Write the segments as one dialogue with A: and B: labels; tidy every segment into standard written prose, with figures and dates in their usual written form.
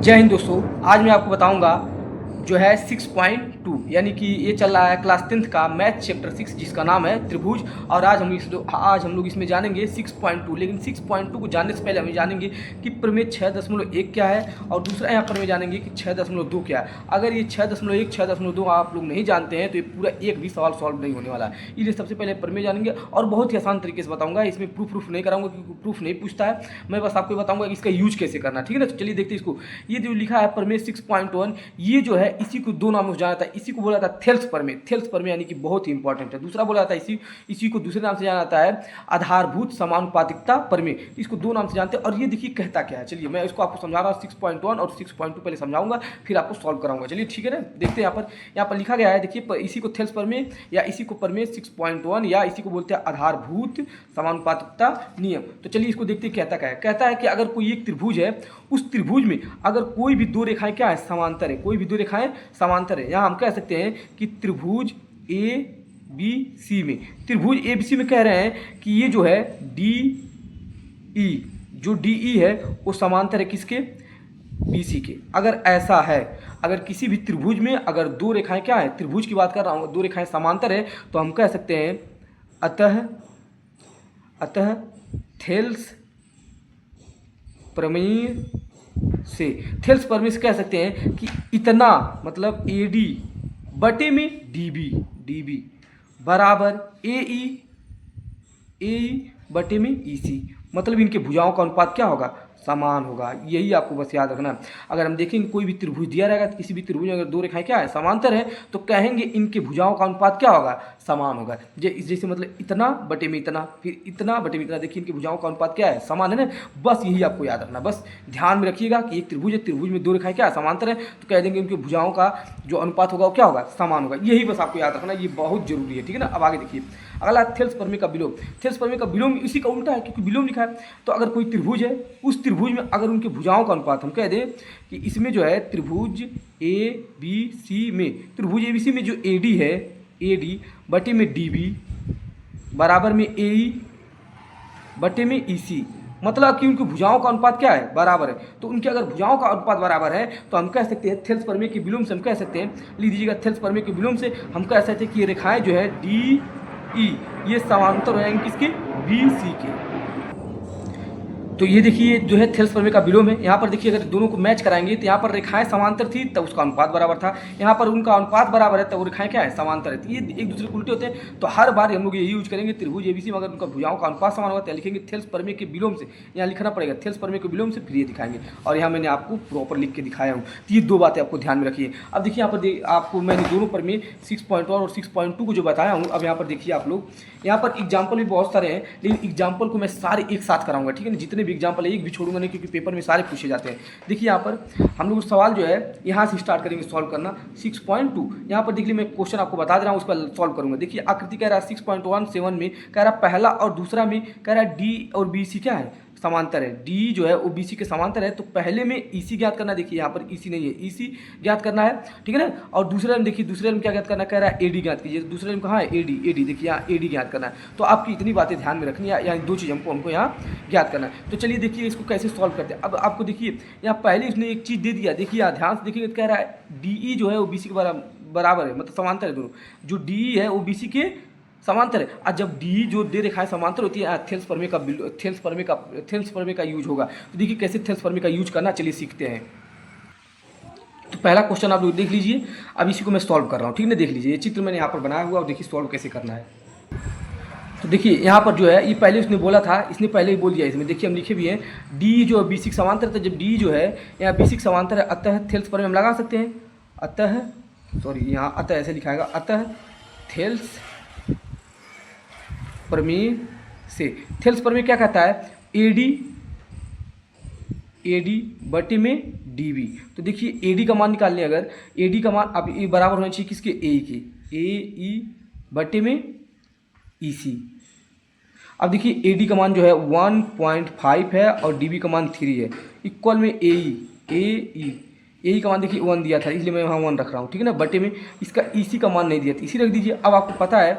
A: जय हिंद दोस्तों। आज मैं आपको बताऊंगा जो है 6.2 यानी कि ये चल रहा है क्लास 10th का मैथ चैप्टर 6 जिसका नाम है त्रिभुज। और आज हम लोग इसमें जानेंगे 6.2। लेकिन 6.2 को जानने से पहले हम जानेंगे कि प्रमेय 6.1 क्या है और दूसरा यहाँ प्रमेय जानेंगे कि 6.2 क्या है। अगर ये 6.1 6.2 आप लोग नहीं जानते हैं तो ये पूरा एक भी सवाल सॉल्व नहीं होने वाला है। इसलिए सबसे पहले प्रमेय जानेंगे और बहुत ही आसान तरीके से बताऊंगा। इसमें प्रूफ नहीं कराऊंगा क्योंकि प्रूफ नहीं पूछता है, मैं बस आपको बताऊंगा कि इसका यूज कैसे करना, ठीक है ना। तो चलिए देखते हैं इसको। ये जो लिखा है प्रमेय 6.1, ये जो है इसी को दो नामों से जाना जाता है। इसी को बोला जाता है थेल्स प्रमेय। थेल्स प्रमेय यानी कि बहुत ही इंपॉर्टेंट है। दूसरा बोला जाता है इसी को दूसरे नाम से जाना जाता है आधारभूत समानुपातिकता प्रमेय। इसको दो नाम से जानते हैं। और ये देखिए कहता क्या है, चलिए मैं इसको आपको समझा रहा हूँ। 6.1 और 6.2 पहले समझाऊंगा, फिर आपको सॉल्व कराऊंगा। चलिए ठीक है ना, देखते हैं। यहाँ पर लिखा गया है, देखिए इसी को थेल्स प्रमेय या इसी को प्रमेय 6.1 या इसी को बोलते हैं आधारभूत समानुपातिकता नियम। तो चलिए इसको देखते हैं कहता क्या है। कहता है कि अगर कोई एक त्रिभुज है, उस त्रिभुज में अगर कोई भी दो रेखाएं क्या है, समांतर है। कोई भी दो रेखाएं समांतर है। यहाँ हम कह सकते हैं कि त्रिभुज ए बी सी में, त्रिभुज ए बी सी में कह रहे हैं कि ये जो है डी ई, जो डी ई है वो समांतर है किसके, बी सी के। अगर ऐसा है, अगर किसी भी त्रिभुज में अगर दो रेखाएं क्या है, त्रिभुज की बात कर रहा हूँ, दो रेखाएं समांतर है, तो हम कह सकते हैं अतः थेल्स प्रमेय से, थेल्स प्रमेय से कह सकते हैं कि इतना मतलब ए डी बटे में डी बी बराबर ए ई बटे में ई सी। मतलब इनके भुजाओं का अनुपात क्या होगा, समान होगा। यही आपको बस याद रखना। अगर हम देखेंगे कोई भी त्रिभुज दिया रहेगा तो किसी भी त्रिभुज में अगर दो रेखाएं क्या है, समांतर है, तो कहेंगे इनके भुजाओं का अनुपात क्या होगा, समान होगा। जैसे मतलब इतना बटे में इतना, फिर इतना बटे में इतना, देखिए इनके भुजाओं का अनुपात क्या है, समान है ना। बस यही आपको याद रखना। बस ध्यान में रखिएगा कि एक त्रिभुज है, त्रिभुज में दो रेखाएं क्या है, समांतर है, तो कह देंगे इनके भुजाओं का जो अनुपात होगा वो क्या होगा, समान होगा। यही बस आपको याद रखना, ये बहुत जरूरी है, ठीक है ना। अब आगे देखिए अगला थेल्स प्रमेय का विलोम। थेल्स प्रमेय का विलोम इसी का उल्टा है क्योंकि विलोम लिखा है। तो अगर कोई त्रिभुज है, उस त्रिभुज में अगर उनके भुजाओं का अनुपात हम कह दें कि इसमें जो है त्रिभुज ए बी सी में, त्रिभुज ए बी सी में जो ए डी है, ए डी बटे में डी बी बराबर में ए ई बटे में ई सी। मतलब कि उनकी भुजाओं का अनुपात क्या है, बराबर है। तो उनके अगर भुजाओं का अनुपात बराबर है तो हम कह सकते हैं थेल्स प्रमेय के विलोम से हम कह सकते हैं, लिख दीजिएगा, थेल्स प्रमेय के विलोम से हम कह सकते हैं कि ये रेखाएं जो है डी ई ये समांतर हो जाएंगे किसके, बी सी के। तो ये देखिए जो है थेल्स प्रमेय का विलोम है। यहाँ पर देखिए अगर दोनों को मैच कराएंगे तो यहाँ पर रेखाएं समांतर थी तब उसका अनुपात बराबर था, यहाँ पर उनका अनुपात बराबर है तब वो रेखाएं क्या है, समांतर है। तो ये एक दूसरे को उल्टे होते हैं। तो हर बार हम लोग यही यूज करेंगे, त्रिभुज एबीसी में अगर उनका भुजाओं का अनुपात समान होगा तो लिखेंगे थेल्स प्रमेय के विलोम से। यहाँ लिखना पड़ेगा थेल्स प्रमेय के विलोम से, फिर ये दिखाएंगे। और यहाँ मैंने आपको प्रॉपर लिख के दिखाया हूँ। तो ये दो बातें आपको ध्यान में रखिए। अब देखिए यहाँ पर आपको मैंने दोनों प्रमेय 6.1 और 6.2 को जो बताया हूँ, अब यहाँ पर देखिए आप लोग, यहाँ पर एग्जाम्पल भी बहुत सारे हैं लेकिन एग्जाम्पल को मैं सारे एक साथ कराऊंगा, ठीक है ना। जितने भी एग्जाम्पल है एक भी छोड़ूंगा नहीं क्योंकि पेपर में सारे पूछे जाते हैं। देखिए यहाँ पर हम लोग सवाल जो है यहाँ से स्टार्ट करेंगे सॉल्व करना 6.2। यहाँ पर देखिए मैं क्वेश्चन आपको बता दे रहा हूँ, उस पर सॉल्व करूंगा। देखिए आकृति कह रहा है 6.17 में कह रहा है पहला और दूसरा में कह रहा है डी और बी सी क्या है, समांतर है। डी जो है वो बी सी के समांतर है। तो पहले में ई सी ज्ञात करना, देखिए यहाँ पर ई सी नहीं है, ई सी ज्ञात करना है, ठीक है ना। और दूसरे में देखिए, दूसरे में क्या ज्ञात करना, कह रहा है ए डी ज्ञात कीजिए। दूसरे में कहाँ है, ए डी, देखिए यहाँ ए डी ज्ञात करना है। तो आपकी इतनी बातें ध्यान में रखनी है, यानी दो चीज़ हमको यहाँ ज्ञात करना है। तो चलिए देखिए इसको कैसे सॉल्व करते हैं। अब आपको देखिए यहाँ पहले उसने एक चीज़ दे दिया, देखिए यहाँ ध्यान से देखिए, कह रहा है डी ई जो है वो बी सी के बराबर है, मतलब समांतर है दोनों। जो डी ई है वो बी सी के समांतर है। और जब डी जो दे रेखाएं समांतर होती है, थेल्स प्रमेय का यूज होगा। तो देखिए कैसे थेल्स प्रमेय का यूज करना, चलिए सीखते हैं। तो पहला क्वेश्चन आप लोग देख लीजिए। अब इसी को मैं सॉल्व कर रहा हूँ, ठीक है ना। देख लीजिए ये चित्र मैंने यहाँ पर बनाया हुआ और देखिए सॉल्व कैसे करना है। तो देखिए यहाँ पर जो है ये पहले उसने बोला था, इसने पहले ही बोल दिया इसमें। देखिए हम लिखे भी हैं डी जो बी सी समांतर था, जब डी जो है यहाँ बी सी समांतर है, अतः थेल्स प्रमेय हम लगा सकते हैं। अतः यहाँ अतः ऐसे लिखाएगा, अतः थेल्स प्रमेय से। थेल्स प्रमेय क्या कहता है, ए डी बटे में डी बी। तो देखिए ए डी का मान निकाल लें, अगर ए डी का मान अब ये बराबर होना चाहिए किसके, ए के, ए ई बटे में ई सी। अब देखिए ए डी का मान जो है 1.5 है और डी बी का मान 3 है, इक्वल में ए ई का मान देखिए 1 दिया था, इसलिए मैं वहाँ 1 रख रहा हूँ, ठीक है ना। बटे में इसका ई सी का मान नहीं दिया था, इसी रख दीजिए। अब आपको पता है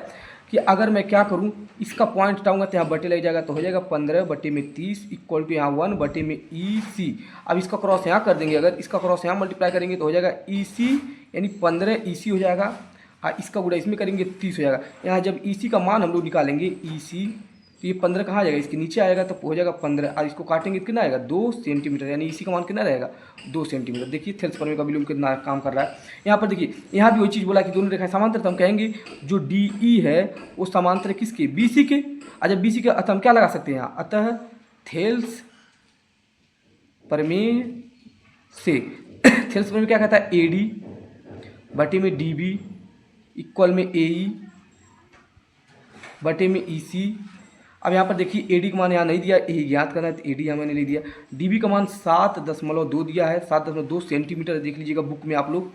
A: कि अगर मैं क्या करूँ, इसका पॉइंट हटाऊंगा तो यहाँ बटे लग जाएगा, तो हो जाएगा 15/30 इक्वल टू यहाँ 1/EC। अब इसका क्रॉस यहाँ कर देंगे, अगर इसका क्रॉस यहाँ मल्टीप्लाई करेंगे तो हो जाएगा EC, यानी 15 EC हो जाएगा। इसका गुणा इसमें करेंगे 30 हो जाएगा। यहाँ जब EC का मान हम लोग निकालेंगे EC, तो ये 15 कहाँ जाएगा, इसके नीचे आएगा, तो हो जाएगा 15। और इसको काटेंगे तो कितना आएगा, 2 सेंटीमीटर, यानी EC का मान कितना रहेगा, 2 सेंटीमीटर। देखिए थेल्सपर्मी का विलोम कितना काम कर रहा है। यहाँ पर देखिए, यहाँ भी वही चीज़ बोला कि दोनों रेखाएं समांतर, तो हम कहेंगे जो DE है वो समांतर है किसके, BC के। जब BC के, अतः हम क्या लगा सकते हैं यहाँ, अतः थेल्स प्रमेय से थेल्स प्रमेय क्या कहता है, AD बटे में DB इक्वल में AE बटे में EC। अब यहाँ पर देखिए AD का मान यहाँ नहीं दिया, यही ज्ञात करना है, तो AD यहाँ मैंने ले दिया। DB का मान 7.2 दिया है, 7.2 सेंटीमीटर, देख लीजिएगा बुक में आप लोग।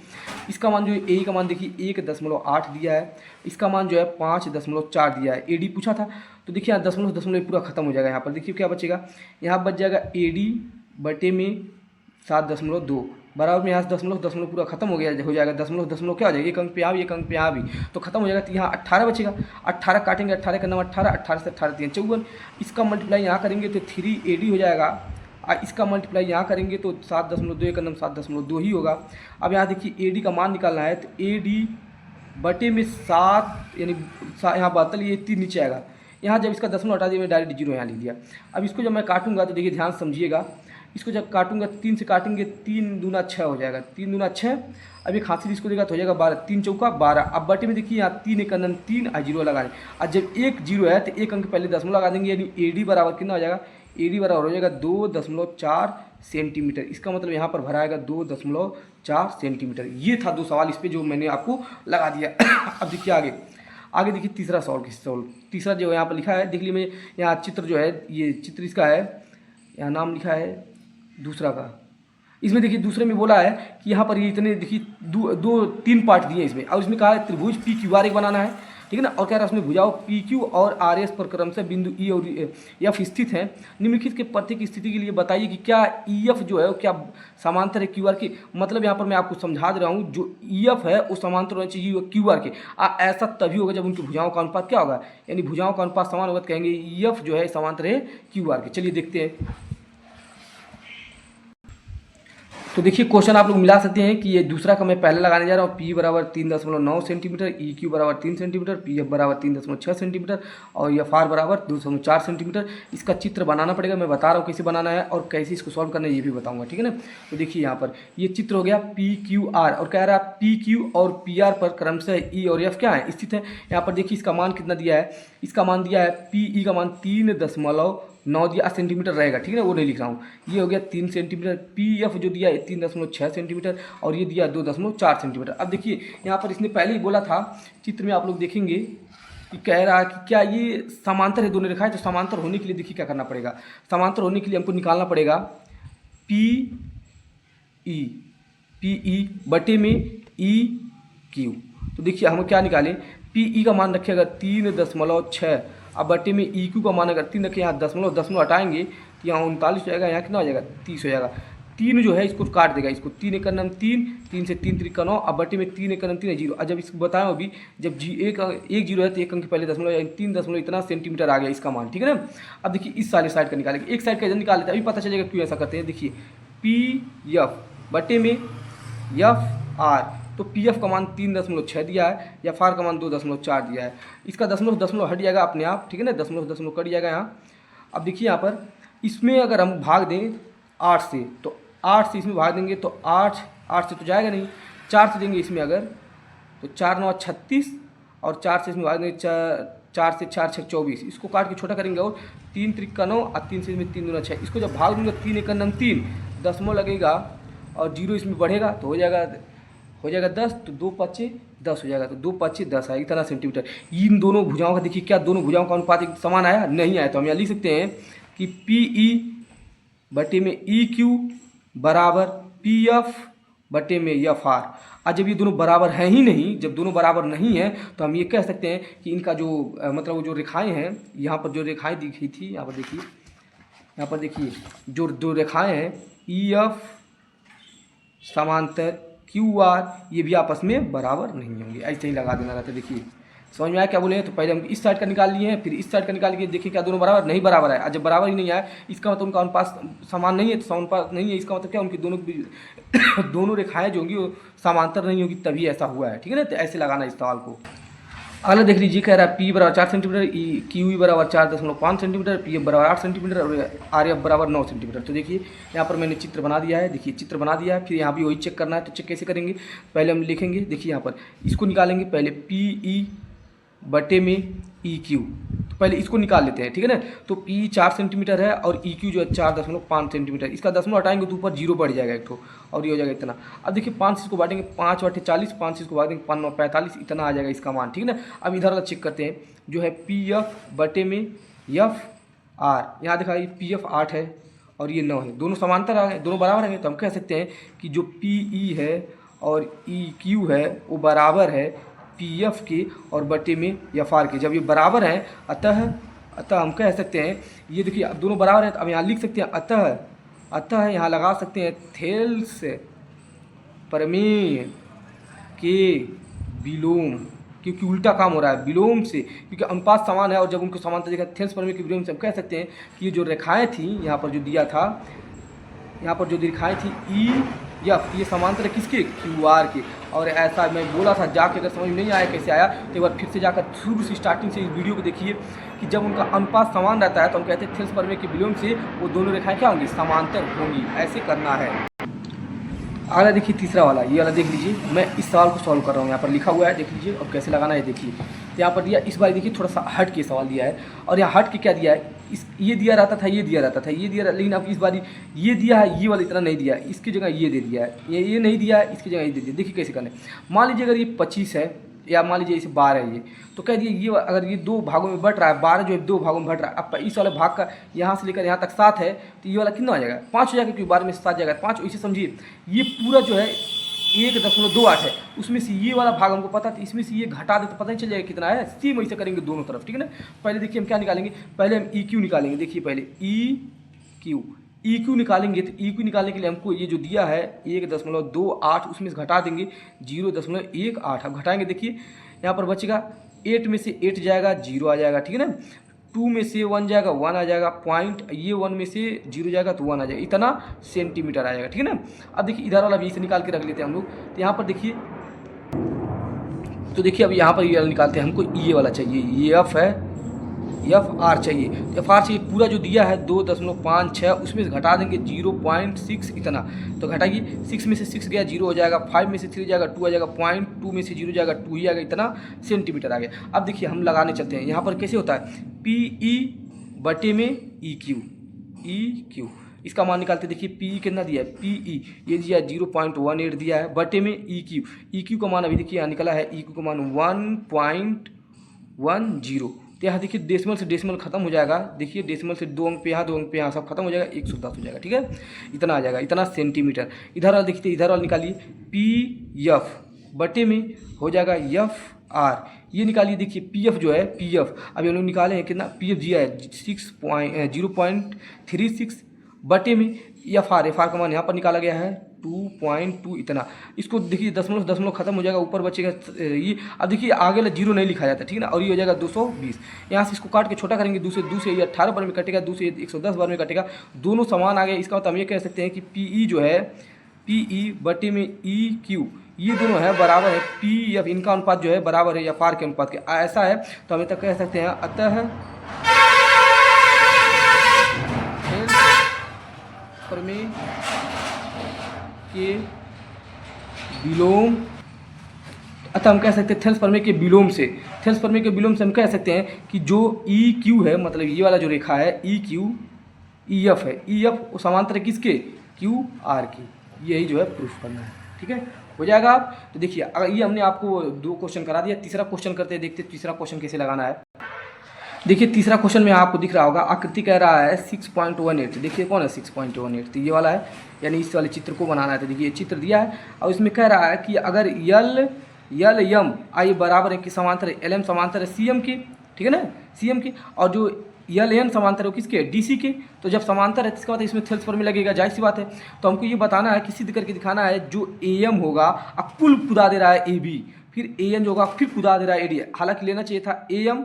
A: इसका मान जो है AE का मान देखिए 1.8 दिया है, इसका मान जो है 5.4 दिया है। AD पूछा था, तो देखिए यहाँ दशमलव पूरा खत्म हो जाएगा। यहाँ पर देखिए क्या बचेगा, यहाँ बच जाएगा AD बटे में 7.2 बराबर में यहाँ से दशमलव पूरा खत्म हो जाएगा, दशमलव क्या हो जाएगा, एक अंक पे यहाँ भी, एक अंक पे यहाँ भी, तो खत्म हो जाएगा। तो यहाँ 18 बचेगा, 18 काटेंगे, 18 का नाम 18, 18 से 18 3 54, इसका मल्टीप्लाई यहाँ करेंगे तो 3AD हो जाएगा, और इसका मल्टीप्लाई यहाँ करेंगे तो 7.2 का नाम 7.2 ही होगा। अब यहाँ देखिए AD का मान निकालना है, तो AD बटे में 7, यानी यहाँ 72, ये 3 नीचे आएगा। यहाँ जब इसका दशमलव हटा दिया, मैं डायरेक्ट 0 यहाँ लिख दिया। अब इसको जब मैं काटूंगा तो देखिए ध्यान समझिएगा, इसको जब काटूंगा 3 से काटेंगे, 3 दूना 6 हो जाएगा, 3 दूना 6। अब एक हाथ से इसको देगा तो हो जाएगा 12, 3 चौका 12। अब बटे में देखिए यहाँ 3 एक अंक 3 और 0 लगाए, और जब एक 0 है तो एक अंक पहले दशमलव लगा देंगे, यानी AD बराबर कितना हो जाएगा, AD बराबर हो जाएगा 2.4 सेंटीमीटर। इसका मतलब यहाँ पर भराएगा 2.4 सेंटीमीटर। ये था 2 सवाल इस पर जो मैंने आपको लगा दिया। अब देखिए आगे देखिए तीसरा सवाल। तीसरा जो यहाँ पर लिखा है, देख लीजिए, मैं यहाँ चित्र जो है, ये चित्र इसका है, यहाँ नाम लिखा है दूसरा का। इसमें देखिए दूसरे में बोला है कि यहाँ पर ये इतने देखिए 3 पार्ट दिए इसमें, और इसमें कहा है त्रिभुज PQR एक बनाना है, ठीक है ना। और कह रहा है उसमें भुजाओं PQ और RS पर क्रमशः बिंदु E और F स्थित हैं। निम्नलिखित के प्रत्येक स्थिति के लिए बताइए कि क्या EF जो है वो क्या समांतर है QR के। मतलब यहाँ पर मैं आपको समझा दे रहा हूँ, जो EF है वो समांतर होना चाहिए QR के। ऐसा तभी होगा जब उनकी भुजाओं का अनुपात क्या होगा, यानी भुजाओं का अनुपात समान होगा, तो कहेंगे EF जो है समांतर है QR के। चलिए देखते हैं। तो देखिए क्वेश्चन आप लोग मिला सकते हैं कि ये दूसरा का मैं पहले लगाने जा रहा हूँ। P बराबर 3.9 सेंटीमीटर, EQ बराबर 3 सेंटीमीटर, PF बराबर 3.6 सेंटीमीटर और FR बराबर 2.4 सेंटीमीटर। इसका चित्र बनाना पड़ेगा, मैं बता रहा हूँ कैसे बनाना है और कैसे इसको सॉल्व करना है ये भी बताऊँगा, ठीक है ना। तो देखिए यहाँ पर ये चित्र हो गया PQR, और कह रहा है PQ और PR पर क्रमशः E और F क्या है, स्थित है। यहाँ पर देखिए इसका मान कितना दिया है, इसका मान दिया है PE का मान 3.9 दिया सेंटीमीटर रहेगा, ठीक है ना, वो नहीं लिख रहा हूँ। ये हो गया 3 सेंटीमीटर। PF जो दिया है 3.6 सेंटीमीटर और ये दिया 2.4 सेंटीमीटर। अब देखिए यहाँ पर इसने पहले ही बोला था, चित्र में आप लोग देखेंगे कि कह रहा है कि क्या ये समांतर है दोनों रेखाएं। तो समांतर होने के लिए देखिए क्या करना पड़ेगा, समांतर होने के लिए हमको निकालना पड़ेगा PE बटे में EQ। तो देखिए हम क्या निकालें, PE का मान रखिएगा 3.6, अब बटे में EQ का मान अगर 3 रखें, यहाँ दशमलव हटाएंगे तो यहाँ 39 हो जाएगा, यहाँ कितना हो जाएगा 30 हो जाएगा। 3 जो है इसको काट देगा, इसको 3 एक नाम 3 से 3 3 का 9, अब बटे में 3 एक नाम 3 है 0। और जब इसको बताया अभी, जब एक 0 है तो एक अंक के पहले दशमलव, 3 दशमलव इतना सेंटीमीटर आ गया इसका मान, ठीक है ना। अब देखिए इस सारे साइड का निकालेंगे, एक साइड का निकाल लेते हैं, अभी पता चलेगा क्यों ऐसा करते हैं। देखिए PF बटे में FR, तो PF का मान 3.6 दिया है, FR का मान 2.4 दिया है। इसका दशमलव हट जाएगा अपने आप, ठीक है ना, दशमलव कट जाएगा यहाँ। अब देखिए यहाँ पर इसमें अगर हम भाग दें 8 से, तो 8 से इसमें भाग देंगे तो 8 से तो जाएगा नहीं, 4 से देंगे इसमें अगर, तो 4 9 36, और 4 से इसमें भाग देंगे 4 से 4 6 24, इसको काट के छोटा करेंगे, और 3 3 का 9 और 3 से इसमें 3 दूना 6, इसको जब भाग दूंगा 3 एक नाम 3, दशमलव लगेगा और 0 इसमें बढ़ेगा तो हो जाएगा 10, तो 2 5 10 हो जाएगा, तो 2 5 10 आएगा इतना सेंटीमीटर। इन दोनों भुजाओं का देखिए क्या दोनों भुजाओं का अनुपात एक समान आया, नहीं आया, तो हम यहाँ लिख सकते हैं कि PE बटे में EQ बराबर PF बटे में FR। और जब ये दोनों बराबर हैं ही नहीं, जब दोनों बराबर नहीं हैं तो हम ये कह सकते हैं कि इनका जो मतलब वो जो रेखाएं हैं, यहाँ पर जो रेखाएं दिखी थी, यहाँ पर देखिए जो दो रेखाएं हैं EF समांतर QR, ये भी आपस में बराबर नहीं होंगे। ऐसे ही लगा देना रहता है। देखिए समझ में आया क्या बोले? तो पहले हम इस साइड का निकाल लिए हैं, फिर इस साइड का निकाल के देखिए क्या दोनों बराबर नहीं बराबर है। और जब बराबर ही नहीं आया इसका मतलब उनका अनुपात समान नहीं है, तो समानुपात नहीं है, इसका मतलब क्या उनकी दोनों रेखाएं जो होंगी वो समांतर नहीं होगी, तभी ऐसा हुआ है। ठीक है ना? तो ऐसे लगाना इस सवाल को। अगला देख लीजिए, कह रहा है पी बराबर 4 सेंटीमीटर, क्यू ई बराबर 4.5 सेंटीमीटर, पी एफ बराबर 8 सेंटीमीटर और आर एफ बराबर 9 सेंटीमीटर। तो देखिए यहाँ पर मैंने चित्र बना दिया है, देखिए चित्र बना दिया है। फिर यहाँ भी वही चेक करना है, तो चेक कैसे करेंगे? पहले हम लिखेंगे, देखिए यहाँ पर इसको निकालेंगे पहले, पी ई बटे में ई क्यू, तो पहले इसको निकाल लेते हैं। ठीक है ना? तो पी 4 सेंटीमीटर है और ई क्यू जो है 4.5 सेंटीमीटर, इसका दशमलव हटाएंगे तो ऊपर 0 बढ़ जाएगा एक ठो, और ये हो जाएगा इतना। अब देखिए 5 से इसको बांटेंगे, 5 बटे 40, 5 से इसको बांटेंगे 5 9 45, इतना आ जाएगा इसका मान। ठीक है ना? अब इधर वाला चेक करते हैं, जो है पी एफ बटे में एफ आर, यहाँ देखा ये पी एफ 8 है और ये 9 है, दोनों समांतर आ गए, दोनों बराबर हैं। तो हम कह सकते हैं कि जो पी ई है और ई क्यू है वो बराबर है पी एफ के और बटे में एफ आर के। जब ये बराबर हैं अतः हम कह सकते हैं, ये देखिए अब दोनों बराबर हैं, तो अब यहाँ लिख सकते हैं अतः यहाँ लगा सकते हैं थेल्स प्रमेय के विलोम, क्योंकि उल्टा काम हो रहा है विलोम से, क्योंकि अनुपात समान है और जब उनको समांतर देखा थेल्स प्रमेय के विलोम से हम कह सकते हैं कि ये जो रेखाएं थी यहाँ पर जो दिया था, यहाँ पर जो रेखाएं थी ई एफ, ये समांतर है किसके? क्यू आर के। और ऐसा मैं बोला था, जाके अगर समझ में नहीं आया कैसे आया तो एक बार फिर से जाकर शुरू से स्टार्टिंग से इस वीडियो को देखिए कि जब उनका अनुपात समान रहता है तो हम कहते हैं थेल्स प्रमेय के विलोम से वो दोनों रेखाएं क्या होंगी? समांतर होंगी। ऐसे करना है। अगला देखिए तीसरा वाला, ये वाला देख लीजिए, मैं इस सवाल को सॉल्व कर रहा हूँ, यहाँ पर लिखा हुआ है देख लीजिए, और कैसे लगाना है देखिए। तो यहाँ पर दिया, इस बार देखिए थोड़ा सा हट के सवाल दिया है, और यहाँ हट के क्या दिया है, इस ये दिया रहता था, ये दिया रहता था, ये दिया, लेकिन अब इस बार ये दिया है, ये वाला इतना नहीं दिया है, इसकी जगह ये दे दिया है, ये नहीं दिया है, इसकी जगह ये दे दिया। देखिए कैसे करना है। मान लीजिए अगर ये 25 है या मान लीजिए इसे 12 है, ये तो कह दिए ये अगर ये 2 भागों में बट रहा है, 12 जो है 2 भागों में बट रहा है, अब इस वाले भाग का यहाँ से लेकर यहाँ तक 7 है, तो ये वाला कितना हो जाएगा? 5 हो जाएगा, क्योंकि 12 में से 7 जाएगा 5। इसे समझिए ये पूरा जो है 1.28 है, उसमें से ये वाला भाग हमको पता था, इसमें से ये घटा दे तो पता नहीं चल जाएगा कितना है। सेम वैसे करेंगे दोनों तरफ। ठीक है ना? पहले देखिए हम क्या निकालेंगे, पहले हम ई क्यू निकालेंगे। देखिए पहले ई क्यू निकालेंगे, तो ई क्यू निकालने के लिए हमको ये जो दिया है 1.28, उसमें से घटा देंगे 0.18। अब घटाएंगे, देखिए यहाँ पर बचेगा 8 में से 8 जाएगा 0 आ जाएगा। ठीक है ना? 2 में से 1 जाएगा 1 आ जाएगा, पॉइंट ये 1 में से 0 जाएगा तो 1 आ जाएगा, इतना सेंटीमीटर आ जाएगा। ठीक है ना? अब देखिए इधर वाला भी इसे निकाल के रख लेते हैं हम लोग। तो यहाँ पर देखिए, तो देखिए अब यहाँ पर ये वाला निकालते हैं, हमको ये वाला चाहिए, ये एफ है, एफ आर चाहिए। एफ आर चाहिए, पूरा जो दिया है 2.56, उसमें से घटा देंगे 0.6 इतना, तो घटाइए 6 में से 6 गया 0 हो जाएगा, 5 में से 3 जाएगा 2 आ जाएगा, पॉइंट 2 में से 0 जाएगा 2 ही आएगा, इतना सेंटीमीटर आ गया। अब देखिए हम लगाने चलते हैं, यहाँ पर कैसे होता है, पी ई बटे में ई क्यू, इसका मान निकालते। देखिए पी ई कितना दिया है, पी ई ये दिया 0.18 दिया है, बटे में ई क्यू का मान अभी देखिए यहाँ निकला है, ई क्यू का मान 1.10। तो यहाँ देखिए डेसिमल से डेसिमल खत्म हो जाएगा, देखिए डेसिमल से 2 अंक पे यहाँ 2 अंक पे यहाँ सब खत्म हो जाएगा, 110 हो जाएगा। ठीक है? इतना आ जाएगा, इतना सेंटीमीटर। इधर वाला देखिए, इधर वाला निकालिए, पी एफ बटे में हो जाएगा एफ आर, ये निकालिए। देखिए पी एफ जो है, पी एफ अभी हम लोग निकाले हैं कितना, पी एफ दिया है 0.36 बटे में एफ आर का मान यहाँ पर निकाला गया है 2.2 इतना। इसको देखिए दशमलव खत्म हो जाएगा, ऊपर बचेगा ये। अब देखिए आगे वाला 0 नहीं लिखा जाता। ठीक है ना? और ये हो जाएगा 220। यहाँ से इसको काट के छोटा करेंगे, 2 से ये 18 बार में कटेगा, 2 से 110 बार में कटेगा, दोनों समान आ गए। इसका मतलब हम ये कह सकते हैं कि पी ई जो है, पी ई बटे में ई क्यू, ये दोनों है बराबर है पी एफ, इनका अनुपात जो है बराबर है एफ आर के अनुपात के। ऐसा है तो हम तक कह सकते हैं अतः प्रमेय के विलोम, अतः हम कह सकते हैं थेल्स प्रमेय के विलोम से, थेल्स प्रमेय के विलोम से हम कह सकते हैं कि जो ई क्यू है, मतलब ये वाला जो रेखा है ई क्यू, ई एफ है, ई एफ वो समांतर है किसके, क्यू आर की। यही जो है प्रूफ करना है। ठीक है? हो जाएगा। आप तो देखिए अगर ये हमने आपको 2 क्वेश्चन करा दिया, तीसरा क्वेश्चन करते हैं, देखते तीसरा क्वेश्चन कैसे लगाना है। देखिए तीसरा क्वेश्चन में आपको दिख रहा होगा, आकृति कह रहा है 6.18। देखिए कौन है 6.18, तो ये वाला है, यानी इस वाले चित्र को बनाना है। तो देखिए ये चित्र दिया है और इसमें कह रहा है कि अगर यल एम आई बराबर है कि समांतर है, एल एम समांतर है सी एम की, ठीक है ना, सी एम की, और जो यल एन समांतर है वो किसके, डी सी के। तो जब समांतर है तो इसका मतलब इसमें थेल्स प्रमेय लगेगा, जाहिर सी बात है। तो हमको ये बताना है कि सिद्ध करके दिखाना है जो ए एम होगा, अब कुल खुदा दे रहा है ए बी, फिर ए एन जो होगा फिर खुदा दे रहा है ए डी, हालांकि लेना चाहिए था ए एम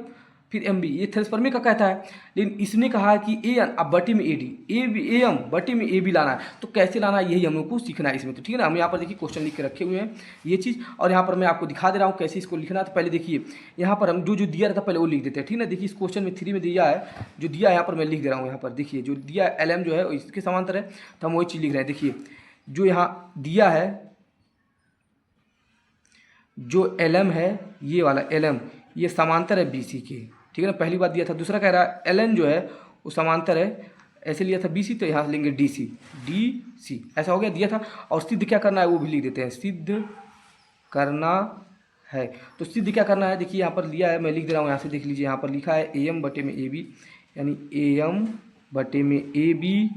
A: फिर एम बी, ये थैलेस्पर्मिया का कहता है, लेकिन इसने कहा है कि ए एन अब बटे में ए डी, ए एम बटे में ए बी लाना है। तो कैसे लाना है यही हम लोग को सीखना है इसमें। तो ठीक है ना, हम यहाँ पर देखिए क्वेश्चन लिख के रखे हुए हैं ये चीज़, और यहाँ पर मैं आपको दिखा दे रहा हूँ कैसे इसको लिखना है। तो पहले देखिए यहाँ पर हम जो जो दिया रहता पहले वो लिख देते हैं, ठीक है ना। देखिए इस क्वेश्चन में 3 में दिया है, जो दिया है यहाँ पर मैं लिख दे रहा हूँ। यहाँ पर देखिए जो दिया है एल एम जो है इसके समांतर है, तो हम वही चीज़ लिख रहे हैं। देखिए जो यहाँ दिया है, जो एल एम है ये वाला एल एम, ये समांतर है बी सी के, ठीक है ना, पहली बात दिया था। दूसरा कह रहा है एल एन जो है वो समांतर है, ऐसे लिया था बी सी, तो यहाँ से लेंगे डी सी, ऐसा हो गया दिया था। और सिद्ध क्या करना है वो भी लिख देते हैं, सिद्ध करना है। तो सिद्ध क्या करना है, देखिए यहाँ पर लिया है, मैं लिख दे रहा हूँ, यहाँ से देख लीजिए, यहाँ पर लिखा है ए एम बटे में ए बी, यानी ए एम बटे में ए बी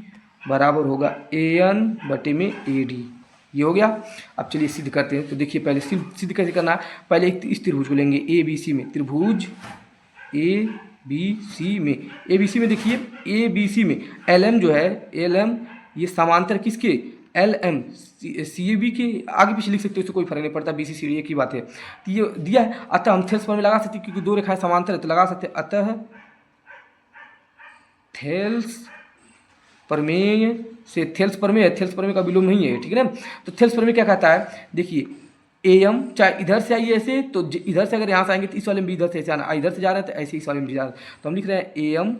A: बराबर होगा ए एन बटे में ए डी, ये हो गया। अब चलिए सिद्ध करते हैं। तो देखिए पहले सिद्ध कैसे करना है, पहले एक इस त्रिभुज को लेंगे ए बी सी में, त्रिभुज ए बी सी में, ए बी सी में देखिए ए बी सी में एल एम जो है, एल एम ये समांतर किसके, एल एम सी बी के, आगे पीछे लिख सकते हो, इससे कोई फर्क नहीं पड़ता, बी सी सी डी एक ही बात है। तो ये दिया है, अतः हम थेल्स में लगा सकते हैं, क्योंकि दो रेखाएं समांतर है तो लगा सकते हैं। अतः थेल्स प्रमेय से, थेल्स प्रमेय का विलोम नहीं है, ठीक है ना। तो थेल्स प्रमेय क्या कहता है, देखिए ए एम चाहे इधर से आइए ऐसे, तो इधर से अगर यहाँ से आएंगे तो इस वाले में भी इधर से ऐसे आना, इधर से जा रहे हैं तो ऐसे इस वाले में भी जा रहे हैं। तो हम लिख रहे हैं ए एम,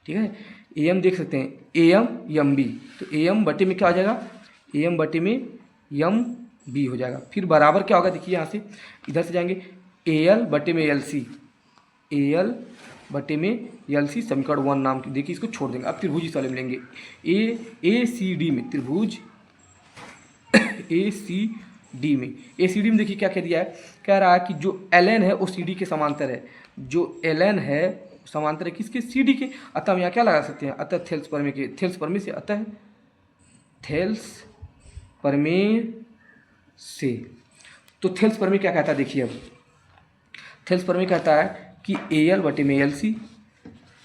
A: ठीक है, ए एम देख सकते हैं ए एम एम बी, तो ए एम बटे में क्या हो जाएगा, ए एम बटे में एम बी हो जाएगा। फिर बराबर क्या होगा, देखिए यहाँ से इधर से जाएंगे ए एल बटे में एल सी, ए एल बटे में एल सी, समीकरण 1 नाम की, देखिए इसको छोड़ देंगे। अब त्रिभुज इस वाले में लेंगे ए सी डी में, त्रिभुज ए सी डी में, ए सी डी में देखिए क्या कह दिया है, कह रहा है कि जो एल एन है वो सी डी के समांतर है, जो एल एन है समांतर है किसके, सी डी के। अतः हम यहाँ क्या लगा सकते हैं, अतः थेल्स प्रमेय के, थेल्स प्रमेय से, अतः थेल्स प्रमेय से। तो थेल्स प्रमेय क्या कहता है, देखिए अब थेल्स प्रमेय कहता है कि ए एल बटे में एल सी,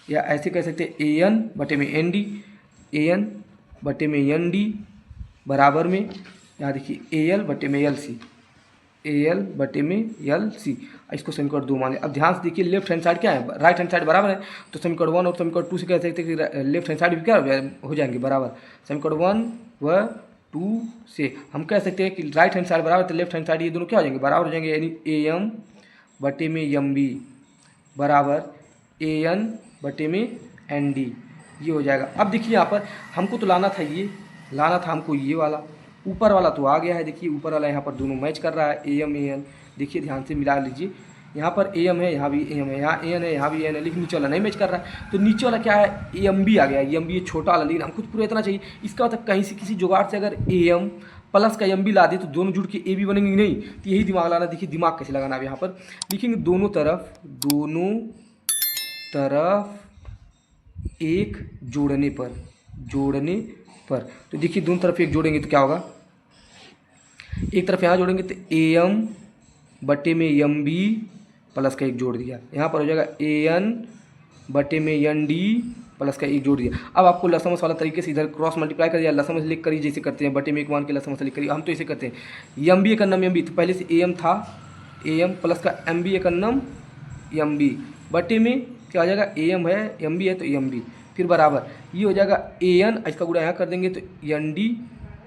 A: या ऐसे कह सकते हैं ए एन बटे में एन डी, ए एन बटे में एन डी बराबर में, यहाँ देखिए ए एल बटे में एल सी, ए एल बटे में एल सी, इसको समीकरण 2 मान लें। अब ध्यान से देखिए लेफ्ट हैंड साइड क्या है, राइट हैंड साइड बराबर है, तो समीकरण 1 और समीकरण 2 से कह सकते हैं कि लेफ्ट हैंड साइड भी क्या हो जाएंगे बराबर। समीकरण 1 व 2 से हम कह सकते हैं कि राइट हैंड साइड बराबर, तो लेफ्ट हैंड साइड ये दोनों क्या हो जाएंगे, बराबर हो जाएंगे, यानी ए एम बटे में एम बी बराबर ए एन बटे में एन डी, ये हो जाएगा। अब देखिए यहाँ पर हमको तो लाना था ये, लाना था हमको ये वाला, ऊपर वाला तो आ गया है, देखिए ऊपर वाला यहाँ पर दोनों मैच कर रहा है, ए एम ए एन, देखिए ध्यान से मिला लीजिए, यहाँ पर ए एम है, यहाँ भी ए एम है, यहाँ ए एन है, यहाँ भी ए एन है, लेकिन नीचे वाला नहीं मैच कर रहा है। तो नीचे वाला क्या है, ए एम बी आ गया, ए एम बी ये छोटा वाला, लेकिन हमको पूरा इतना चाहिए। इसका मतलब कहीं से किसी जुगाड़ से अगर ए एम प्लस का एम बी ला दे तो दोनों जुड़ के ए बी बनेंगे नहीं, तो यही दिमाग लाना। देखिए दिमाग कैसे लगाना है, यहाँ पर लिखेंगे दोनों तरफ एक जोड़ने पर, तो देखिए दोनों तरफ एक जोड़ेंगे तो क्या होगा, एक तरफ यहाँ जोड़ेंगे तो ए एम बटे में एम बी प्लस का एक जोड़ दिया, यहाँ पर हो जाएगा ए एन बटे में एन डी प्लस का एक जोड़ दिया। अब आपको लसमस वाला तरीके से इधर क्रॉस मल्टीप्लाई कर दिया, लसमस लिख करिए जैसे करते हैं, बटे में एक मान के लसमस लिख करिए, हम तो ऐसे करते हैं। एम बी एक अन्नम एम बी, तो पहले से ए एम था, ए एम प्लस का एम बी एक अन्नम एम बी, बटे में क्या हो जाएगा, ए एम है एम बी है तो एम बी, फिर बराबर ये हो जाएगा ए एन, इसका गुणा यहाँ कर देंगे तो एन डी,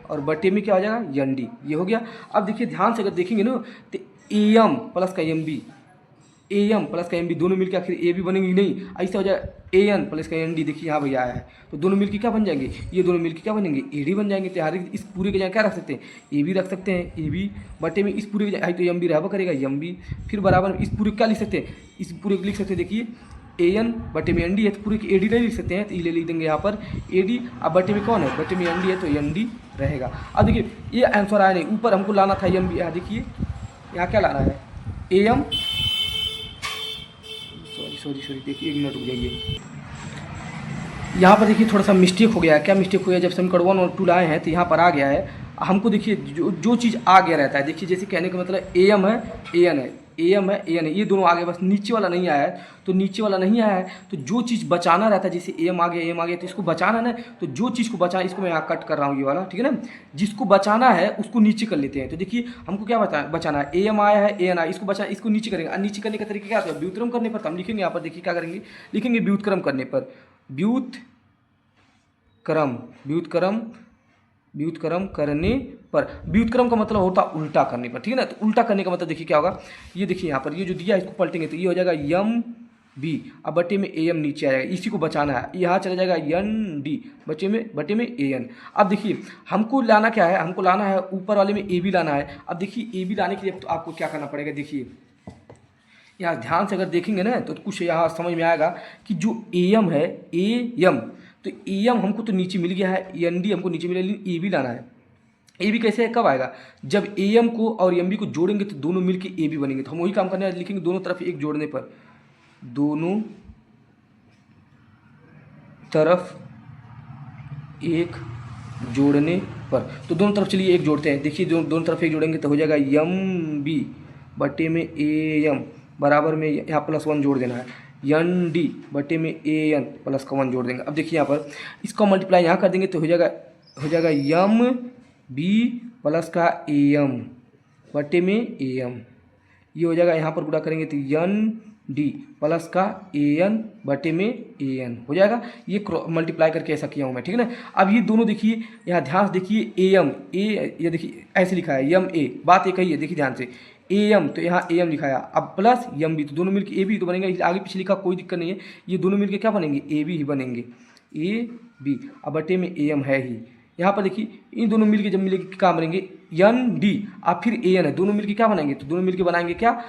A: और बटे में क्या हो जाएगा एन डी, ये हो गया। अब देखिए ध्यान से अगर देखेंगे ना तो ए एम प्लस का M B, A M plus का एम बी दोनों मिलकर आखिर ए बी बनेंगे नहीं, ऐसा हो जाएगा ए एन प्लस का एन डी, देखिए यहाँ भैया आया है, तो दोनों मिलकर क्या बन जाएंगे, ये दोनों मिलकर क्या बनेंगे, ए डी बन जाएंगे। तो यहाँ इस पूरे के जगह क्या रख सकते हैं, ए बी रख सकते हैं, ए बी बटे में इस पूरे के जगह तो एम बी रहबा करेगा एम बी, फिर बराबर इस पूरे क्या लिख सकते हैं, इस पूरे को लिख सकते हैं, देखिए ए एन बटे में एन डी है तो पूरे की ए डी नहीं लिख सकते हैं, तो ये लिख देंगे यहाँ पर ए डी, अब बटे में कौन है, बटे में एन डी है तो एन डी रहेगा। अब देखिए ये आंसर आया नहीं, ऊपर हमको लाना था एम बी, यहाँ देखिए यहाँ क्या लाना है ए एम, सॉरी देखिए एक मिनट रुक जाइए, यहाँ पर देखिए थोड़ा सा मिस्टेक हो गया है। क्या मिस्टेक हो गया, जब समीकरण 1 और 2 लाए हैं तो यहाँ पर आ गया है, हमको देखिए जो चीज़ आ गया रहता है, देखिए जैसे कहने का मतलब ए एम है ए एन है, AM है AN है, ये दोनों आ गए, बस नीचे वाला नहीं आया है। तो नीचे वाला नहीं आया है तो जो चीज़ बचाना रहता है, जैसे AM आ गया तो इसको बचाना है ना, तो जो चीज़ को बचाना, इसको मैं यहाँ कट कर रहा हूँ ये वाला, ठीक है ना। जिसको बचाना है उसको नीचे कर लेते हैं। तो देखिए हमको क्या बचाना है, AM आया है AN आया, इसको बचाना, इसको नीचे करेंगे। नीचे करने का तरीका क्या होता है, व्युत्क्रम करने पर। तो हम लिखेंगे यहाँ पर, देखिए क्या करेंगे, लिखेंगे व्युत्क्रम करने पर, व्युत्क्रम करने पर। व्युत्क्रम का मतलब होता है उल्टा करने पर, ठीक है ना। तो उल्टा करने का मतलब देखिए क्या होगा, ये देखिए यहाँ पर ये जो दिया है इसको पलटेंगे तो ये हो जाएगा MB, अब बटे में AM नीचे आ जाएगा, इसी को बचाना है। यहाँ चला जाएगा ND, बटे में AN। अब देखिए हमको लाना क्या है, हमको लाना है ऊपर वाले में AB लाना है। अब देखिए AB लाने के लिए तो आपको क्या करना पड़ेगा, देखिए यहाँ ध्यान से अगर देखेंगे ना तो कुछ यहाँ समझ में आएगा कि जो AM है AM, तो AM हमको तो नीचे मिल गया है, ND हमको नीचे मिला, लेकिन AB लाना है। AB कैसे है, कब आएगा, जब AM को और MB को जोड़ेंगे तो दोनों मिलके AB बनेंगे। तो हम वही काम करने वाले, लिखेंगे दोनों तरफ एक जोड़ने पर, दोनों तरफ एक जोड़ने पर। तो दोनों तरफ चलिए एक जोड़ते हैं, देखिए दोनों तरफ एक जोड़ेंगे तो हो जाएगा MB बटे में AM बराबर में यहाँ +1 जोड़ देना है, ND बटे में AN +1 जोड़ देंगे। अब देखिए यहाँ पर इसको मल्टीप्लाई यहाँ कर देंगे तो हो जाएगा MB प्लस का AM बटे में AM, ये हो जाएगा। यहाँ पर गुणा करेंगे तो ND प्लस का AN बटे में AN हो जाएगा। ये मल्टीप्लाई करके ऐसा किया हूँ मैं, ठीक है ना। अब ये दोनों देखिए, यहाँ ध्यान से देखिए, ये देखिए ऐसे लिखा है MA, बात एक ही है, देखिए ध्यान से AM, तो यहाँ AM लिखाया, अब प्लस MB, तो दोनों मिलकर AB तो बनेगा, आगे पीछे लिखा कोई दिक्कत नहीं है, ये दोनों मिलकर क्या बनेंगे, AB ही बनेंगे, AB। अब बटे में AM है ही। यहाँ पर देखिए इन दोनों मिलके जब मिलेंगे क्या बनेंगे, ND, अब फिर AN है, दोनों मिलके क्या बनाएंगे, तो दोनों मिलके बनाएंगे क्या,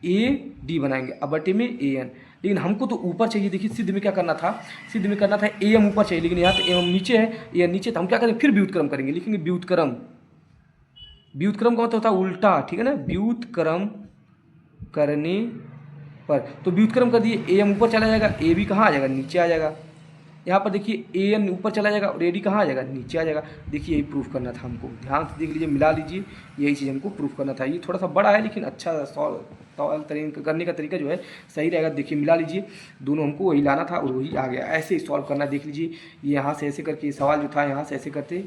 A: AD बनाएंगे, अब बटे में AN। लेकिन हमको तो ऊपर चाहिए, देखिए सिद्ध में क्या करना था, सिद्ध में करना था AM ऊपर चाहिए, लेकिन यहाँ तो AM नीचे है, AN नीचे, तो हम क्या करेंगे, फिर व्युत्क्रम करेंगे, लिखेंगे व्युत्क्रम का मतलब होता है उल्टा, ठीक है ना, व्युत्क्रम करने पर। तो व्युत्क्रम कर दिए, AM ऊपर चला जाएगा, AB कहाँ आ जाएगा, नीचे आ जाएगा। यहाँ पर देखिए AN ऊपर चला जाएगा और AD कहाँ आ जाएगा, नीचे आ जाएगा। देखिए यही प्रूफ करना था हमको, ध्यान से देख लीजिए, मिला लीजिए, यही चीज़ हमको प्रूफ करना था। ये थोड़ा सा बड़ा है लेकिन अच्छा सॉल्व करने का तरीका जो है सही रहेगा। देखिए मिला लीजिए, दोनों हमको वही लाना था और वही आ गया। ऐसे ही सॉल्व करना, देख लीजिए, ये यहाँ से ऐसे करके सवाल जो था यहाँ से ऐसे करते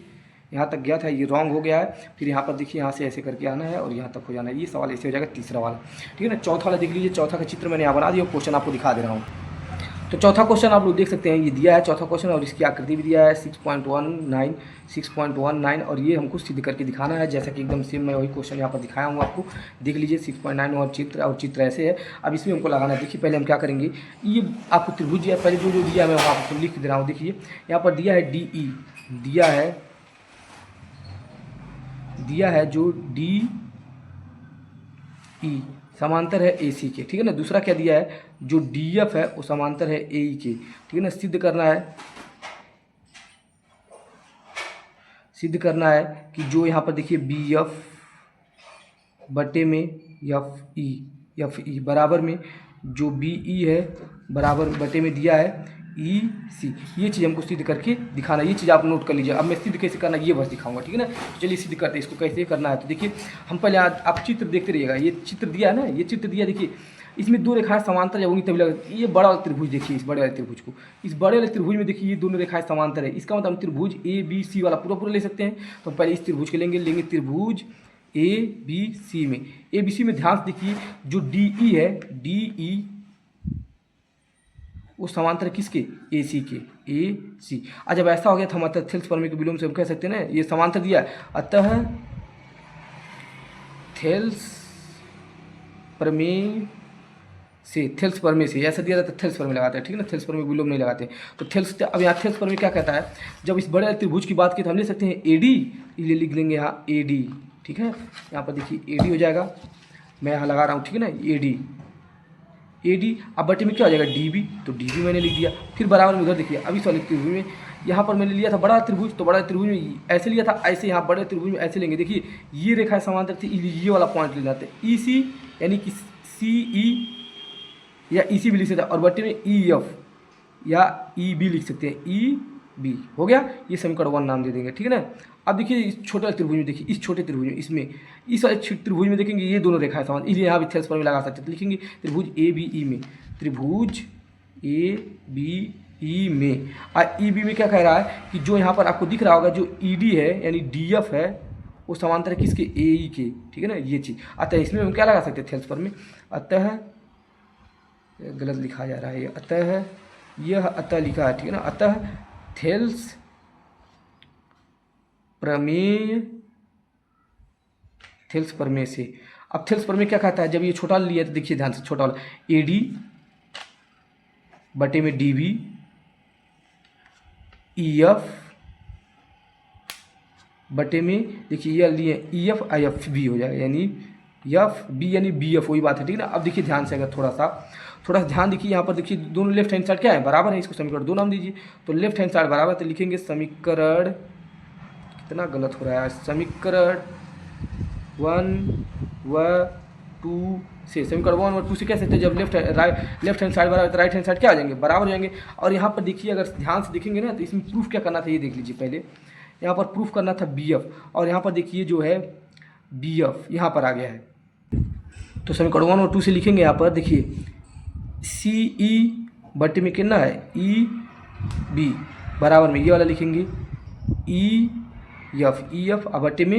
A: यहाँ तक गया था, ये रॉन्ग हो गया है। फिर यहाँ पर देखिए यहाँ से ऐसे करके आना है और यहाँ तक हो जाना है, ये सवाल ऐसे हो जाएगा तीसरा वाला, ठीक है ना। चौथा वाला देख लीजिए, चौथा का चित्र मैंने यहाँ बना दिया, क्वेश्चन आपको दिखा दे रहा हूँ। तो चौथा क्वेश्चन आप लोग देख सकते हैं, ये दिया है चौथा क्वेश्चन और इसकी आकृति भी दिया है 6.19 और ये हमको सिद्ध करके दिखाना है, जैसा कि एकदम सेम मैं वही क्वेश्चन यहाँ पर दिखाया हूँ आपको। देख लीजिए 6.9 और चित्र ऐसे है। अब इसमें हमको लगाना है, देखिए पहले हम क्या करेंगे, ये आपको त्रिभुज दिया, पहले जो दिया है मैं वहाँ पर लिख दे रहा हूँ। देखिए यहाँ पर दिया है DE, दिया है जो DE समांतर है AC के, ठीक है ना। दूसरा क्या दिया है, जो DF है वो समांतर है AE के, ठीक है ना। सिद्ध करना है कि जो यहाँ पर देखिए BF बटे में FE बराबर में जो BE है बराबर बटे में दिया है EC, ये चीज़ हमको सिद्ध करके दिखाना, ये चीज़ आप नोट कर लीजिए। अब मैं सिद्ध कैसे करना ये बस दिखाऊंगा, ठीक है ना। तो चलिए सिद्ध करते हैं, इसको कैसे करना है। तो देखिए हम पहले आप चित्र देखते रहिएगा, ये चित्र दिया है ना, ये चित्र दिया, देखिए इसमें दो रेखाएं समांतर जब होंगी तभी लगा। ये बड़ा वाला त्रिभुज देखिए, इस बड़े वाले त्रिभुज को, इस बड़े वाले त्रिभुज में देखिए ये दोनों रेखाएं समांतर है, इसका मतलब हम त्रिभुज ABC वाला पूरा ले सकते हैं। तो पहले इस त्रिभुज के लेंगे त्रिभुज ABC में ध्यान से देखिए, जो DE है DE वो समांतर किसके, AC के, AC। जब ऐसा हो गया तो हम अतः थेल्स प्रमेय के विलोम से हम कह सकते हैं ना, ये समांतर दिया है, अतः थेल्स प्रमेय से ऐसा दिया जाता है, थेल्स प्रमेय लगाते हैं, ठीक है ना। थेल्स प्रमेय विलोम नहीं लगाते। तो थेल्स, अब यहाँ थेल्स प्रमेय क्या कहता है, जब इस बड़े त्रिभुज की बात की तो हम ले सकते हैं AD, ये लिख लेंगे यहाँ AD, ठीक है। यहाँ पर देखिए AD हो जाएगा, मैं यहाँ लगा रहा हूँ, ठीक है ना, AD। अब बटे में क्या हो जाएगा DB, तो DB मैंने लिख दिया। फिर बराबर में उधर देखिए, अब इस वाले त्रिभुज में यहाँ पर मैंने लिया था बड़ा त्रिभुज, तो बड़ा त्रिभुज में ऐसे लिया था, ऐसे यहाँ बड़े त्रिभुज में ऐसे लेंगे। देखिए ये रेखा समांतर थी, ये वाला पॉइंट लेना था EC, यानी कि CE या EC भी लिख सकते हैं, और बटे में EF या EB लिख सकते हैं, बी हो गया, ये समीकरण 1 नाम दे देंगे, ठीक है ना। अब देखिए इस छोटे त्रिभुज में, देखिए इस छोटे त्रिभुज में, इसमें इस वाले त्रिभुज में देखेंगे ये दोनों रेखाएं समान, इसलिए यहाँ भी थेल्स पर में लगा सकते हैं। तो लिखेंगे त्रिभुज ए बी ई में, त्रिभुज ए बी ई में, और ई बी में क्या कह रहा है कि जो यहाँ पर आपको दिख रहा होगा जो ई डी है यानी डी एफ है वो समांतर है किसके, ए ई के, ठीक है ना, ये चीज़। अतः इसमें हम क्या लगा सकते हैं थेल्स पर में, अतः गलत लिखा जा रहा है ये, अतः यह अतः लिखा है, ठीक है ना, अतः थेल्स प्रमेय, थेल्स प्रमेय से। अब थेल्स प्रमेय क्या कहता है, जब ये छोटा लिया तो देखिए ध्यान से, छोटा वाला ए डी बटे में डी बी ई एफ बटे में, देखिए ये लिए E F I F B हो जाएगा, यानी एफ बी यानी बी एफ, वही बात है, ठीक है ना। अब देखिए ध्यान से, अगर थोड़ा सा ध्यान देखिए, यहाँ पर देखिए दोनों लेफ्ट हैंड साइड क्या है, बराबर है, इसको समीकरण 2 नाम दीजिए। तो लेफ्ट हैंड साइड बराबर, तो लिखेंगे समीकरण, कितना गलत हो रहा है, समीकरण 1 व 2 से, समीकरण 1 और 2 से कैसे थे, जब लेफ्ट हैंड साइड बराबर तो राइट हैंड साइड क्या आ जाएंगे, बराबर हो जाएंगे। और यहाँ पर देखिए अगर ध्यान से देखेंगे ना तो इसमें प्रूफ क्या करना था, ये देख लीजिए पहले। यहाँ पर प्रूफ करना था बी एफ, और यहाँ पर देखिए जो है बी एफ यहाँ पर आ गया है। तो समीकरण 1 और 2 से लिखेंगे, यहाँ पर देखिए सी ई बटे में कितना है ई बी, बराबर में ये वाला लिखेंगे ई एफ बटे में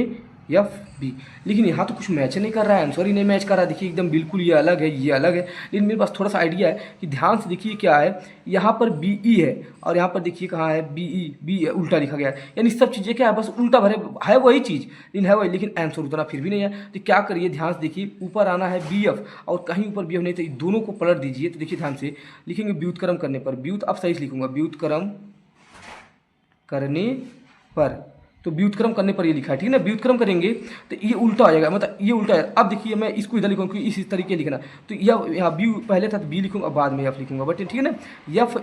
A: एफ बी। लेकिन यहाँ तो कुछ मैच नहीं कर रहा है, आंसर ही नहीं मैच कर रहा है। देखिए एकदम बिल्कुल ये अलग है, ये अलग है। लेकिन मेरे पास थोड़ा सा आइडिया है कि ध्यान से देखिए क्या है, यहाँ पर बी ई है और यहाँ पर देखिए कहाँ है बी ई, बी उल्टा लिखा गया है, यानी सब चीज़ें क्या है बस उल्टा भरे है, वही चीज़ लेकिन है वही, लेकिन आंसर उतना फिर भी नहीं है। तो क्या करिए, ध्यान से देखिए, ऊपर आना है बी एफ और कहीं ऊपर बी एफ नहीं, तो दोनों को पलट दीजिए। तो देखिए ध्यान से लिखेंगे व्युत्क्रम करने पर, अब सही से लिखूंगा, व्युत्क्रम करने पर, तो व्युत्क्रम करने पर ये लिखा है, ठीक है ना। व्युत्क्रम करेंगे तो ये उल्टा आ जाएगा, मतलब ये उल्टा है। अब देखिए मैं इसको इधर लिखूंगा क्योंकि इस तरीके लिखना, तो यहाँ बी पहले था तो बी लिखूंगा, बाद में एफ लिखूंगा, बट ठीक है ना, एफ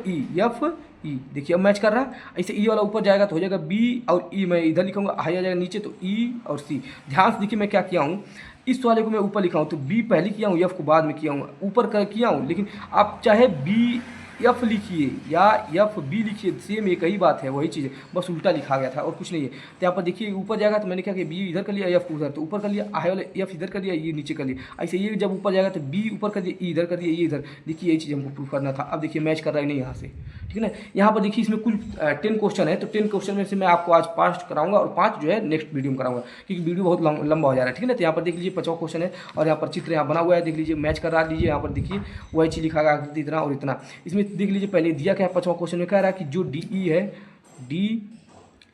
A: ई देखिए अब मैच कर रहा है। ऐसे ई वाला ऊपर जाएगा तो हो जाएगा बी, और ई मैं इधर लिखूंगा, हाई आ जाएगा नीचे तो ई और सी। ध्यान से देखिए मैं क्या किया हूँ, इस वाले को मैं ऊपर लिखा हूँ तो बी पहले किया हूँ, एफ को बाद में किया हूँ, ऊपर कर किया हूँ। लेकिन आप चाहे बी एफ लिखिए या एफ बी लिखिए, सेम एक ही बात है, वही चीज़ है, बस उल्टा लिखा गया था और कुछ नहीं है। तो यहाँ पर देखिए ऊपर जाएगा तो मैंने क्या किया, बी इधर कर लिया, एफ उधर, तो ऊपर कर लिया, आई वाले एफ इधर कर लिया, ये नीचे कर लिया। ऐसे ये जब ऊपर जाएगा तो बी ऊपर कर दिया, ई इधर कर दिया, ये इधर। देखिए यही चीज़ हमको प्रूफ करना था। अब देखिए मैच कर रहा है नहीं यहाँ से, ठीक है ना। यहाँ पर देखिए इसमें कुल 10 क्वेश्चन है, तो 10 क्वेश्चन में से मैं आपको आज 5 कराऊंगा और 5 जो है नेक्स्ट वीडियो में कराऊंगा, क्योंकि वीडियो बहुत लंबा हो जा रहा है, ठीक है ना। तो यहाँ पर देख लीजिए 50 क्वेश्चन है और यहाँ पर चित्र यहाँ बना हुआ है, देख लीजिए मैच कर रहा लीजिए। यहाँ पर देखिए वही चीज़ लिखा गया, इतना और इतना। इसमें देख लीजिए पहले दिया क्या है, 50 क्वेश्चन में कह रहा है कि जो डी ई है, डी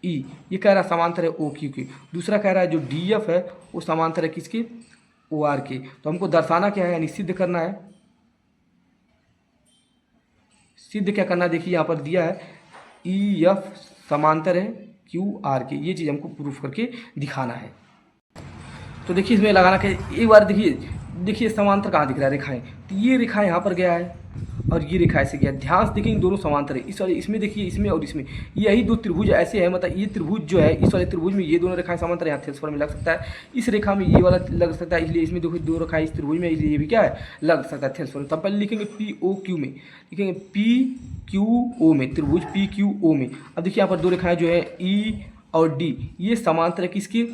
A: ई ये कह रहा है समांतर है ओ क्यू के। दूसरा कह रहा है जो डी एफ है वो समांतर है किसके, ओ आर के। तो हमको दर्शाना क्या है, यानी सिद्ध करना है। सिद्ध क्या करना है, देखिए यहाँ पर दिया है ई एफ समांतर है क्यू आर के, ये चीज़ हमको प्रूफ करके दिखाना है। तो देखिए इसमें लगाना क्या, एक बार देखिए समांतर कहाँ दिख रहा है, रेखाएं, तो ये रेखा यहाँ पर गया है और ये रेखा ऐसे गया। ध्यान से देखिए इन दोनों समांतर है, इस वाले इसमें देखिए, इसमें और इसमें, यही दो त्रिभुज ऐसे है, मतलब ये त्रिभुज जो है इस वाले त्रिभुज में ये दोनों रेखाएं समांतर यहाँ थेल्स पर में लग सकता है, इस रेखा में ये वाला लग सकता है, इसलिए इसमें देखो दो रेखाएं इस त्रिभुज में, इसलिए ये भी क्या है लग सकता है थेल्स पर। तब पहले लिखेंगे पी ओ क्यू में, लिखेंगे पी क्यू ओ में, त्रिभुज पी क्यू ओ में। अब देखिए यहाँ पर दो रेखाएं जो है ई और डी, ये समांतर है किसके,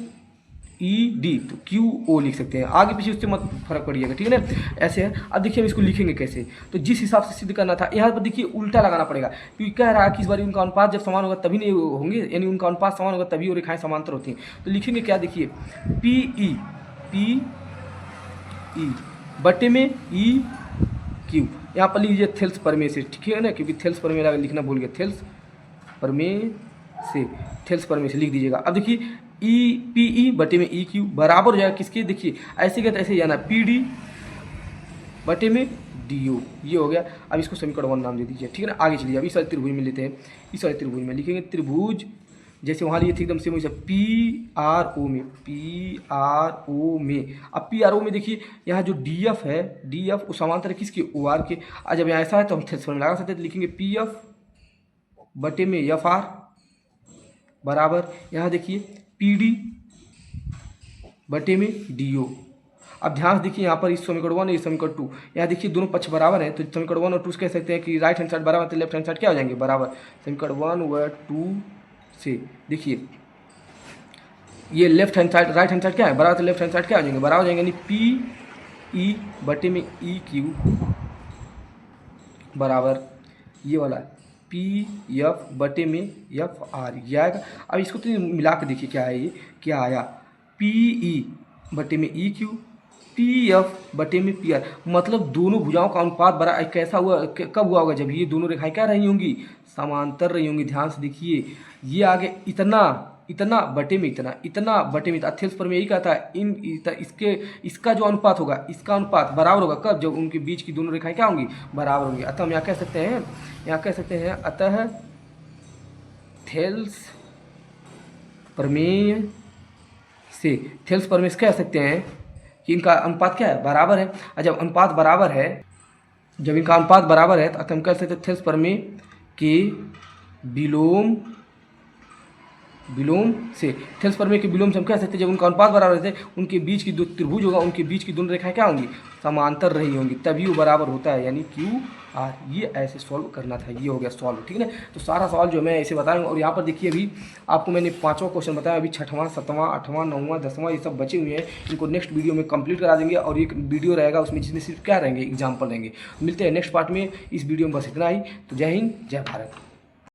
A: ई डी, तो क्यू ओ लिख सकते हैं, आगे पीछे उससे मत फर्क पड़िएगा, ठीक है ना, ऐसे है। अब देखिए हम इसको लिखेंगे कैसे, तो जिस हिसाब से सिद्ध करना था यहाँ पर देखिए उल्टा लगाना पड़ेगा, क्योंकि कह रहा है कि इस बार उनका अनुपात जब समान होगा तभी नहीं होंगे, यानी उनका अनुपात समान होगा तभी वो रेखाएं समांतर होती हैं। तो लिखेंगे क्या, देखिए पी ई बटे में ई क्यू, यहाँ पर लीजिए थेल्स प्रमेय से, ठीक है ना, क्योंकि थेल्स प्रमेय लिखना भूल गया, थेल्स प्रमेय से लिख दीजिएगा। अब देखिए ई पी ई बटे में ई क्यू बराबर हो जाएगा किसके, देखिए ऐसे गया तो ऐसे जाना, पी डी बटे में डी ओ, ये हो गया। अब इसको समीकरण 1 नाम दे दीजिए, ठीक है ना। आगे चलिए, अब इस वाले त्रिभुज में लेते हैं, इस वाले त्रिभुज में लिखेंगे त्रिभुज जैसे वहाँ लिए थे एकदम सेम वैसे पी आर ओ में, पी आर ओ में। अब पी आर ओ में देखिए यहाँ जो डी एफ है, डी एफ वो समांतर है किसके, ओ आर के। आज जब यहाँ ऐसा है तो हम थेल्स लगा सकते हैं, तो लिखेंगे पी एफ बटे में एफ आर बराबर, यहाँ देखिए पी डी बटे में डी ओ। अब ध्यान से देखिए यहाँ पर इस समीकरण 1 और इस समीकरण 2, यहाँ देखिए दोनों पक्ष बराबर हैं, तो समीकरण 1 और 2 से कह सकते हैं कि राइट हैंड साइड बराबर, तो लेफ्ट हैंड साइड क्या हो जाएंगे बराबर। समीकरण 1 व 2 से देखिए ये left hand side right hand side क्या है बराबर, तो लेफ्ट हैंड साइड क्या हो जाएंगे बराबर हो जाएंगे, यानी पी ई बटे में ई क्यू बराबर ये वाला पी एफ बटे में एफ आर, ये आएगा। अब इसको तो मिला के देखिए क्या है, ये क्या आया, पी ई बटे में ई क्यू पी एफ बटे में पी आर, मतलब दोनों भुजाओं का अनुपात बड़ा कैसा हुआ, कब हुआ होगा, जब ये दोनों रेखाएं क्या रही होंगी, समांतर रही होंगी। ध्यान से देखिए ये आगे इतना इतना बटे में इतना, इतना बटे में, अथेल्स पर में यही कहता है इसके इसका जो अनुपात होगा, इसका अनुपात बराबर होगा कब, जब उनके बीच की दोनों रेखाएं क्या होंगी बराबर होंगी। अतः हम यहाँ कह सकते हैं, यहाँ कह सकते हैं अतः थेल्स प्रमेय से, थेल्स प्रमेय से कह सकते हैं कि इनका अनुपात क्या है बराबर है। और जब अनुपात बराबर है, जब इनका अनुपात बराबर है, तो अतः हम कह सकते हैं थेल्स प्रमेय के विलोम से, थेल्स प्रमेय के विलोम से हम कह सकते हैं जब उनका अनुपात बराबर रहते हैं, उनके बीच की दो त्रिभुज होगा, उनके बीच की दोनों रेखाएं क्या होंगी समांतर रही होंगी, तभी वो बराबर होता है, यानी क्यू आर। ये ऐसे सॉल्व करना था, ये हो गया सॉल्व, ठीक है ना। तो सारा सवाल जो मैं ऐसे बताऊंगा। और यहाँ पर देखिए अभी आपको मैंने 5वां क्वेश्चन बताया, अभी 6वां 7वां 8वां 9वां 10वां ये सब बचे हुए हैं, इनको नेक्स्ट वीडियो में कंप्लीट करा देंगे। और एक वीडियो रहेगा उसमें जिसमें सिर्फ क्या रहेंगे एग्जाम्पल रहेंगे। मिलते हैं नेक्स्ट पार्ट में, इस वीडियो में बस इतना ही। तो जय हिंद जय भारत।